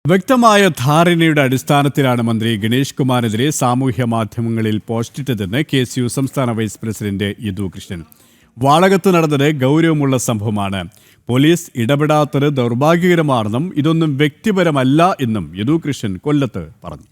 വ്യക്തമായ ധാരണയുടെ അടിസ്ഥാനത്തിലാണ് മന്ത്രി ഗണേഷ് കുമാറിനെതിരെ സാമൂഹ്യ മാധ്യമങ്ങളിൽ പോസ്റ്റിട്ടതെന്ന് KSU സംസ്ഥാന വൈസ് പ്രസിഡന്റ് യദു കൃഷ്ണൻ. വാളകത്ത് നടന്നത് ഗൗരവമുള്ള സംഭവമാണ്. പോലീസ് ഇടപെടാത്തത് ദൗർഭാഗ്യകരമാണെന്നും ഇതൊന്നും വ്യക്തിപരമല്ല എന്നും യദു കൃഷ്ണൻ കൊല്ലത്ത് പറഞ്ഞു.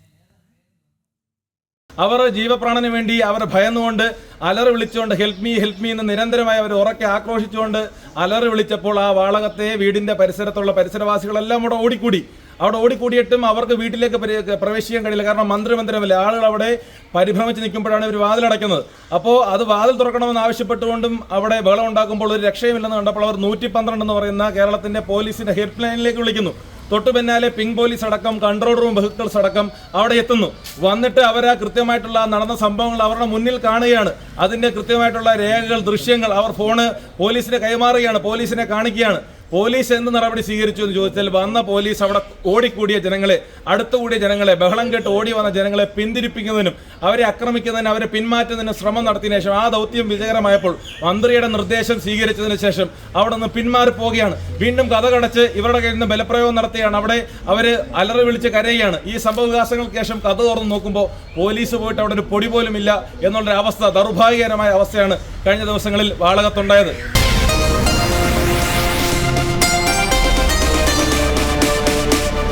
അവർ ജീവപ്രാണന് വേണ്ടി അവർ ഭയന്നുകൊണ്ട് അലറി വിളിച്ചുകൊണ്ട് ഹെൽപ്പ് മീ എന്ന് നിരന്തരമായി അവർ ഉറക്കെ ആക്രോശിച്ചുകൊണ്ട് അലറി വിളിച്ചപ്പോൾ ആ വാളകത്തെ വീടിന്റെ പരിസരത്തുള്ള പരിസരവാസികളെല്ലാം അവിടെ ഓടിക്കൂടിയിട്ടും അവർക്ക് വീട്ടിലേക്ക് പ്രവേശിക്കാൻ കഴിയില്ല. കാരണം മന്ത്രിമന്ദിരമല്ലേ, ആളുകൾ അവിടെ പരിഭ്രമിച്ച് നിൽക്കുമ്പോഴാണ് ഇവർ വാതിലടയ്ക്കുന്നത്. അപ്പോൾ അത് വാതിൽ തുറക്കണമെന്ന് ആവശ്യപ്പെട്ടുകൊണ്ടും അവിടെ ബഹളം ഉണ്ടാക്കുമ്പോൾ ഒരു രക്ഷയുമില്ലെന്ന് കണ്ടപ്പോൾ അവർ 112 എന്ന് പറയുന്ന കേരളത്തിന്റെ പോലീസിന്റെ ഹെൽപ്പ് ലൈനിലേക്ക് വിളിക്കുന്നു. തൊട്ടു പിന്നാലെ പിങ്ക് പോലീസ് അടക്കം കൺട്രോൾ റൂം വെഹിക്കിൾസ് അടക്കം അവിടെ എത്തുന്നു. വന്നിട്ട് അവർ കൃത്യമായിട്ടുള്ള നടന്ന സംഭവങ്ങൾ അവരുടെ മുന്നിൽ കാണുകയാണ്. അതിന്റെ കൃത്യമായിട്ടുള്ള രേഖകൾ, ദൃശ്യങ്ങൾ അവർ ഫോണ് പോലീസിനെ കൈമാറുകയാണ്, പോലീസിനെ കാണിക്കുകയാണ്. പോലീസ് എന്ത് നടപടി സ്വീകരിച്ചു എന്ന് ചോദിച്ചാൽ വന്ന പോലീസ് അവിടെ ഓടിക്കൂടിയ ജനങ്ങളെ, അടുത്തുകൂടിയ ജനങ്ങളെ, ബഹളം കേട്ട് ഓടി വന്ന ജനങ്ങളെ പിന്തിരിപ്പിക്കുന്നതിനും അവരെ ആക്രമിക്കുന്നതിനും അവരെ പിന്മാറ്റുന്നതിനും ശ്രമം നടത്തിയതിനു ശേഷം ആ ദൗത്യം വിജയകരമായപ്പോൾ മന്ത്രിയുടെ നിർദ്ദേശം സ്വീകരിച്ചതിന് ശേഷം അവിടെ നിന്ന് പിന്മാറി പോവുകയാണ്. വീണ്ടും കഥ കടച്ച് ഇവരുടെ കയ്യിൽ നിന്ന് ബലപ്രയോഗം നടത്തുകയാണ്. അവിടെ അവര് അലറി വിളിച്ച് കരയുകയാണ്. ഈ സംഭവ വികാസങ്ങൾക്ക് ശേഷം കഥ തുറന്ന് നോക്കുമ്പോൾ പോലീസ് പോയിട്ട് അവിടെ ഒരു പൊടി പോലും ഇല്ല എന്നുള്ളൊരു അവസ്ഥ, ദൗർഭാഗ്യകരമായ അവസ്ഥയാണ് കഴിഞ്ഞ ദിവസങ്ങളിൽ വാളകത്തുണ്ടായത്.